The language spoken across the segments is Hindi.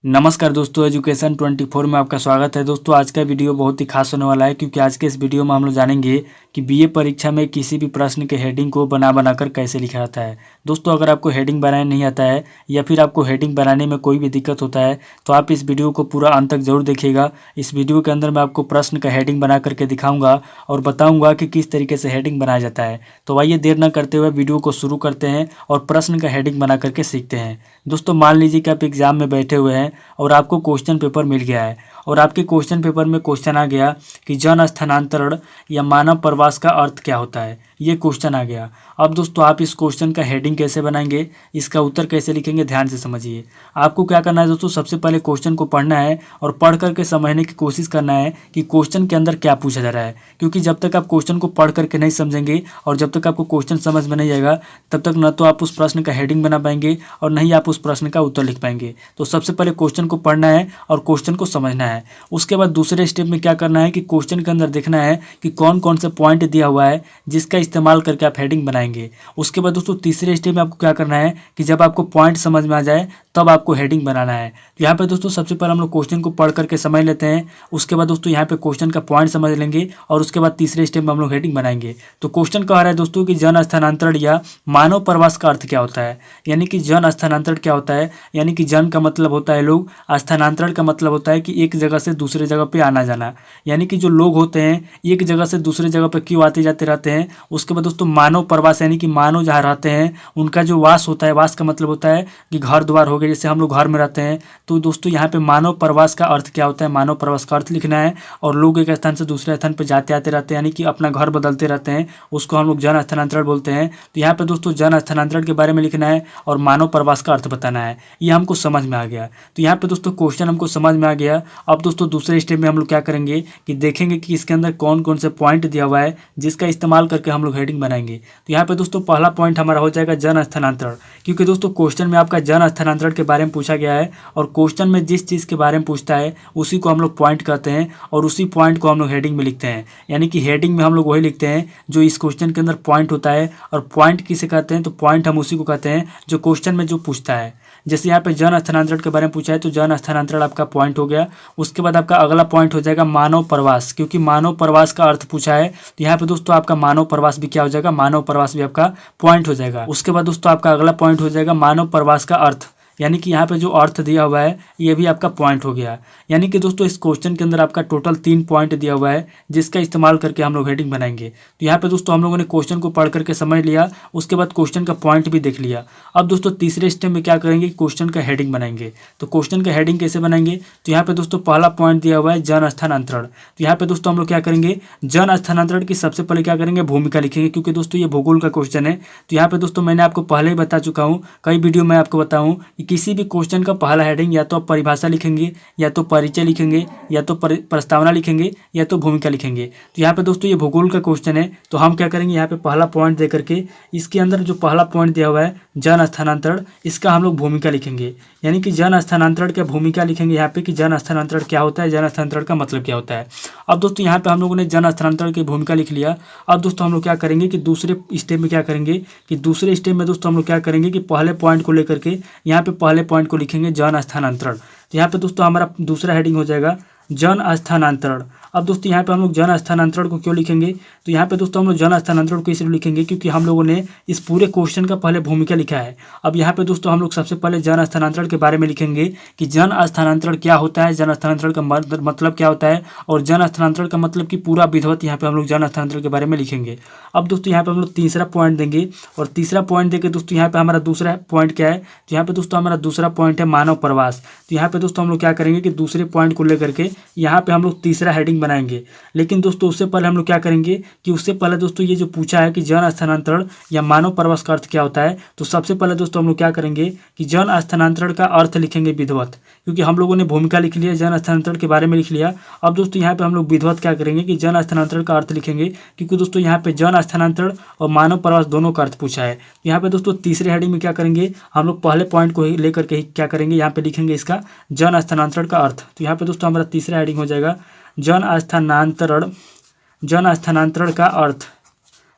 नमस्कार दोस्तों, एजुकेशन 24 में आपका स्वागत है। दोस्तों आज का वीडियो बहुत ही खास होने वाला है क्योंकि आज के इस वीडियो में हम लोग जानेंगे कि बीए परीक्षा में किसी भी प्रश्न के हेडिंग को बनाकर कैसे लिखा जाता है। दोस्तों अगर आपको हेडिंग बनाने नहीं आता है या फिर आपको हेडिंग बनाने में कोई भी दिक्कत होता है तो आप इस वीडियो को पूरा अंत तक जरूर देखिएगा। इस वीडियो के अंदर मैं आपको प्रश्न का हेडिंग बना करके दिखाऊंगा और बताऊँगा कि किस तरीके से हेडिंग बनाया जाता है। तो आइए देर न करते हुए वीडियो को शुरू करते हैं और प्रश्न का हेडिंग बना करके सीखते हैं। दोस्तों मान लीजिए कि आप एग्जाम में बैठे हुए हैं और आपको क्वेश्चन पेपर मिल गया है और आपके क्वेश्चन पेपर में क्वेश्चन आ गया कि जन स्थानांतरण या मानव प्रवास का अर्थ क्या होता है। ये क्वेश्चन आ गया। अब दोस्तों आप इस क्वेश्चन का हेडिंग कैसे बनाएंगे, इसका उत्तर कैसे लिखेंगे, ध्यान से समझिए। आपको क्या करना है दोस्तों, सबसे पहले क्वेश्चन को पढ़ना है और पढ़ करके समझने की कोशिश करना है कि क्वेश्चन के अंदर क्या पूछा जा रहा है। क्योंकि जब तक आप क्वेश्चन को पढ़ करके नहीं समझेंगे और जब तक आपको क्वेश्चन समझ में नहीं आएगा तब तक न तो आप उस प्रश्न का हेडिंग बना पाएंगे और न ही आप उस प्रश्न का उत्तर लिख पाएंगे। तो सबसे पहले क्वेश्चन को पढ़ना है और क्वेश्चन को समझना है। उसके बाद दूसरे स्टेप में क्या करना है कि क्वेश्चन के अंदर देखना है कि कौन कौन से पॉइंट दिया हुआ है जिसका इस्तेमाल करके आप हेडिंग बनाएंगे। उसके बाद दोस्तों तीसरे स्टेप में आपको क्या करना है कि जब आपको पॉइंट समझ में आ जाए तब आपको हेडिंग बनाना है। तो यहाँ पे दोस्तों सबसे पहले हम लोग क्वेश्चन को पढ़ करके समझ लेते हैं। उसके बाद दोस्तों यहाँ पे क्वेश्चन का पॉइंट समझ लेंगे और उसके बाद तीसरे स्टेप में हम लोग हेडिंग बनाएंगे। तो क्वेश्चन कह रहा है दोस्तों कि जन स्थानांतरण या मानव प्रवास का अर्थ क्या होता है। यानी कि जन स्थानांतरण क्या होता है, यानी कि जन का मतलब होता है लोग, स्थानांतरण का मतलब होता है कि एक जगह से दूसरे जगह पे आना जाना। यानी कि जो लोग होते हैं एक जगह से दूसरे जगह पे क्यों आते जाते रहते हैं। उसके बाद दोस्तों मानव प्रवास यानी कि मानव जहाँ रहते हैं उनका जो वास होता है, वास का मतलब होता है कि घर द्वार हो गए, जैसे हम लोग घर में रहते हैं। तो दोस्तों यहाँ पे मानव प्रवास का अर्थ क्या होता है, मानव प्रवास का अर्थ लिखना है। और लोग एक स्थान से दूसरे स्थान पर जाते आते रहते हैं यानी कि अपना घर बदलते रहते हैं, उसको हम लोग जन स्थानांतरण बोलते हैं। तो यहाँ पे दोस्तों जन स्थानांतरण के बारे में लिखना है और मानव प्रवास का अर्थ बताना है। ये हमको समझ में आ गया। तो यहाँ पे दोस्तों क्वेश्चन हमको समझ में आ गया। अब दोस्तों दूसरे स्टेप में हम लोग क्या करेंगे कि देखेंगे कि इसके अंदर कौन कौन से पॉइंट दिया हुआ है जिसका इस्तेमाल करके हम लोग हेडिंग बनाएंगे। तो यहाँ पे दोस्तों पहला पॉइंट हमारा हो जाएगा जन स्थानांतरण। क्योंकि दोस्तों क्वेश्चन में आपका जन स्थानांतरण के बारे में पूछा गया है और क्वेश्चन में जिस चीज़ के बारे में पूछता है उसी को हम लोग पॉइंट कहते हैं और उसी पॉइंट को हम लोग हेडिंग में लिखते हैं। यानी कि हेडिंग में हम लोग वही लिखते हैं जो इस क्वेश्चन के अंदर पॉइंट होता है। और पॉइंट किसे कहते हैं, तो पॉइंट हम उसी को कहते हैं जो क्वेश्चन में जो पूछता है। जैसे यहाँ पे जन स्थानांतरण के बारे में पूछा है तो जन स्थानांतरण आपका पॉइंट हो गया। उसके बाद आपका अगला पॉइंट हो जाएगा मानव प्रवास। क्योंकि मानव प्रवास का अर्थ पूछा है तो यहाँ पे दोस्तों आपका मानव प्रवास भी क्या हो जाएगा, मानव प्रवास भी आपका पॉइंट हो जाएगा। उसके बाद दोस्तों आपका अगला पॉइंट हो जाएगा मानव प्रवास का अर्थ। यानी कि यहाँ पे जो अर्थ दिया हुआ है ये भी आपका पॉइंट हो गया। यानी कि दोस्तों इस क्वेश्चन के अंदर आपका टोटल 3 पॉइंट दिया हुआ है जिसका इस्तेमाल करके हम लोग हेडिंग बनाएंगे। तो यहाँ पे दोस्तों हम लोगों ने क्वेश्चन को पढ़ करके समझ लिया, उसके बाद क्वेश्चन का पॉइंट भी देख लिया। अब दोस्तों तीसरे स्टेप में क्या करेंगे, क्वेश्चन का हेडिंग बनाएंगे। तो क्वेश्चन का हेडिंग कैसे बनाएंगे, तो यहाँ पे दोस्तों पहला पॉइंट दिया हुआ है जन स्थानांतरण। तो यहाँ पे दोस्तों हम लोग क्या करेंगे, जन स्थानांतरण की सबसे पहले क्या करेंगे, भूमिका लिखेंगे। क्योंकि दोस्तों ये भूगोल का क्वेश्चन है। तो यहाँ पे दोस्तों मैंने आपको पहले ही बता चुका हूँ, कई वीडियो में आपको बताऊँ कि किसी भी क्वेश्चन का पहला हेडिंग या तो आप परिभाषा लिखेंगे या तो परिचय लिखेंगे या तो प्रस्तावना लिखेंगे या तो भूमिका लिखेंगे। तो यहाँ पे दोस्तों ये भूगोल का क्वेश्चन है तो हम क्या करेंगे, यहाँ पे पहला पॉइंट दे करके इसके अंदर जो पहला पॉइंट दिया हुआ है जन स्थानांतरण, इसका हम लोग भूमिका लिखेंगे। यानी कि जन स्थानांतरण की भूमिका लिखेंगे यहाँ पे कि जन स्थानांतरण क्या होता है, जन स्थानांतरण का मतलब क्या होता है। अब दोस्तों यहाँ पे हम लोगों ने जन स्थानांतरण की भूमिका लिख लिया। अब दोस्तों हम लोग क्या करेंगे कि दूसरे स्टेप में क्या करेंगे कि दूसरे स्टेप में दोस्तों हम लोग क्या करेंगे कि पहले पॉइंट को लेकर के यहाँ पे पहले पॉइंट को लिखेंगे जन स्थानांतरण। तो यहाँ पे दोस्तों हमारा दूसरा हेडिंग हो जाएगा जन स्थानांतरण। अब दोस्तों यहाँ पे हम लोग जन स्थानांतरण को क्यों लिखेंगे, तो यहाँ पे दोस्तों हम लोग जन स्थानांतरण को इसलिए लिखेंगे क्योंकि हम लोगों ने इस पूरे क्वेश्चन का पहले भूमिका लिखा है। अब यहाँ पे दोस्तों हम लोग सबसे पहले जन स्थानांतरण के बारे में लिखेंगे कि जन स्थानांतरण क्या होता है, जन स्थानांतरण का मतलब क्या होता है और जन स्थानांतरण का मतलब कि पूरा विधिवत यहाँ पे हम लोग जन स्थानांतरण के बारे में लिखेंगे। अब दोस्तों यहाँ पे हम लोग तीसरा पॉइंट देंगे और तीसरा पॉइंट देके दोस्तों यहाँ पे हमारा दूसरा पॉइंट क्या है, तो यहाँ पे दोस्तों हमारा दूसरा पॉइंट है मानव प्रवास। तो यहाँ पे दोस्तों हम लोग क्या करेंगे कि दूसरे पॉइंट को लेकर के यहाँ पे हम लोग तीसरा हेडिंग बनाएंगे। लेकिन दोस्तों उससे पहले हम लोग क्या करेंगे कि उससे पहले दोस्तों ये जो पूछा है कि जन स्थानांतरण या मानव प्रवास का अर्थ क्या होता है, तो सबसे पहले दोस्तों हम लोग क्या करेंगे कि जन स्थानांतरण का अर्थ लिखेंगे विधिवत। क्योंकि हम लोगों ने भूमिका लिख लिया, जन स्थानांतरण के बारे में लिख लिया। अब दोस्तों यहाँ पे हम लोग विधिवत क्या करेंगे कि जन स्थानांतरण का अर्थ लिखेंगे। क्योंकि दोस्तों यहाँ पे जन स्थानांतरण और मानव प्रवास दोनों का अर्थ पूछा है। यहाँ पे दोस्तों तीसरे हेडिंग में क्या करेंगे, हम लोग पहले पॉइंट को लेकर के क्या करेंगे, यहाँ पे लिखेंगे इसका जन स्थानांतरण का अर्थ। तो यहाँ पे दोस्तों हमारा तीसरा हेडिंग हो जाएगा जन स्थानांतरण का अर्थ।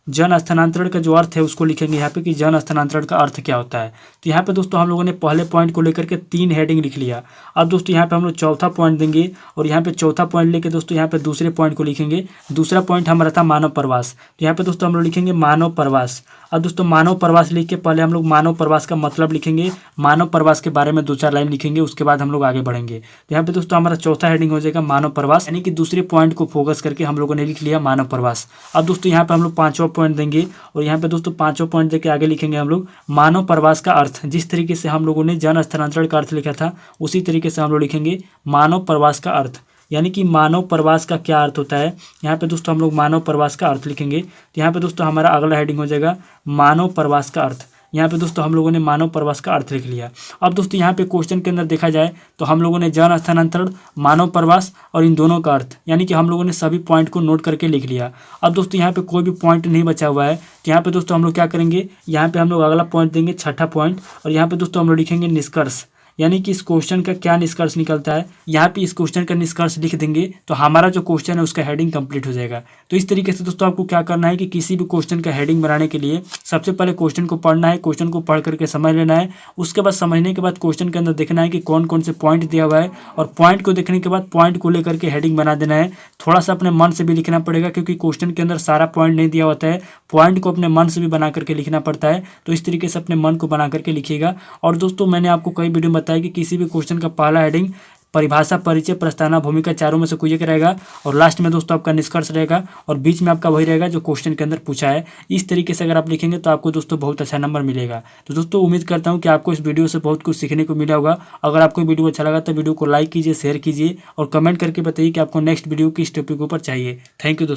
जन स्थानांतरण का जो अर्थ है उसको लिखेंगे यहाँ पे कि जन स्थानांतरण का अर्थ क्या होता है। तो यहाँ पे दोस्तों हम लोगों ने पहले पॉइंट को लेकर के 3 हेडिंग लिख लिया। अब दोस्तों यहाँ पे हम लोग चौथा पॉइंट देंगे और यहाँ पे चौथा पॉइंट लेके दोस्तों यहाँ पे दूसरे पॉइंट को लिखेंगे। दूसरा पॉइंट हमारा था मानव प्रवास, तो यहाँ पे दोस्तों हम लोग लिखेंगे मानव प्रवास। अब दोस्तों मानव प्रवास लिख के पहले हम लोग मानव प्रवास का मतलब लिखेंगे, मानव प्रवास के बारे में 2-4 लाइन लिखेंगे, उसके बाद हम लोग आगे बढ़ेंगे। तो यहाँ पे दोस्तों हमारा चौथा हेडिंग हो जाएगा मानव प्रवास, यानी कि दूसरे पॉइंट को फोकस करके हम लोगों ने लिख लिया मानव प्रवास। अब दोस्तों यहाँ पे हम लोग 5वां पॉइंट देंगे और यहाँ पे दोस्तों 5वां पॉइंट देके आगे लिखेंगे हम लोग मानव प्रवास का अर्थ। जिस तरीके से हम लोगों ने जन स्थानांतरण का अर्थ लिखा था उसी तरीके से हम लोग लिखेंगे मानव प्रवास का अर्थ, यानी कि मानव प्रवास का क्या अर्थ होता है। यहाँ पे दोस्तों हम लोग मानव प्रवास का अर्थ लिखेंगे। तो यहाँ पे दोस्तों हमारा अगला हेडिंग हो जाएगा मानव प्रवास का अर्थ। यहाँ पे दोस्तों हम लोगों ने मानव प्रवास का अर्थ लिख लिया। अब दोस्तों यहाँ पे क्वेश्चन के अंदर देखा जाए तो हम लोगों ने जन स्थानांतरण, मानव प्रवास और इन दोनों का अर्थ, यानी कि हम लोगों ने सभी पॉइंट को नोट करके लिख लिया। अब दोस्तों यहाँ पे कोई भी पॉइंट नहीं बचा हुआ है, तो यहाँ पे दोस्तों हम लोग क्या करेंगे, यहाँ पे हम लोग अगला पॉइंट देंगे, छठा पॉइंट, और यहाँ पे दोस्तों हम लोग लिखेंगे निष्कर्ष, यानी कि इस क्वेश्चन का क्या निष्कर्ष निकलता है। यहाँ पे इस क्वेश्चन का निष्कर्ष लिख देंगे तो हमारा जो क्वेश्चन है उसका हेडिंग कंप्लीट हो जाएगा। तो इस तरीके से दोस्तों आपको क्या करना है कि किसी भी क्वेश्चन का हेडिंग बनाने के लिए सबसे पहले क्वेश्चन को पढ़ना है, क्वेश्चन को पढ़ करके समझ लेना है। उसके बाद समझने के बाद क्वेश्चन के अंदर देखना है कि कौन कौन से पॉइंट दिया हुआ है, और पॉइंट को देखने के बाद पॉइंट को लेकर के हेडिंग बना देना है। थोड़ा सा अपने मन से भी लिखना पड़ेगा क्योंकि क्वेश्चन के अंदर सारा पॉइंट नहीं दिया होता है, पॉइंट को अपने मन से भी बना करके लिखना पड़ता है। तो इस तरीके से अपने मन को बना करके लिखिएगा। और दोस्तों मैंने आपको कई वीडियो में बताया कि किसी भी क्वेश्चन का पहला हेडिंग परिभाषा, परिचय, प्रस्तावना, भूमिका, चारों में से कोई एक रहेगा, और लास्ट में दोस्तों आपका निष्कर्ष रहेगा, और बीच में आपका वही रहेगा जो क्वेश्चन के अंदर पूछा है। इस तरीके से अगर आप लिखेंगे तो आपको दोस्तों बहुत अच्छा नंबर मिलेगा। तो दोस्तों उम्मीद करता हूं कि आपको इस वीडियो से बहुत कुछ सीखने को मिला होगा। अगर आपको वीडियो अच्छा लगा तो वीडियो को लाइक कीजिए, शेयर कीजिए और कमेंट करके बताइए कि आपको नेक्स्ट वीडियो किस टॉपिक के ऊपर चाहिए। थैंक यू दोस्तों।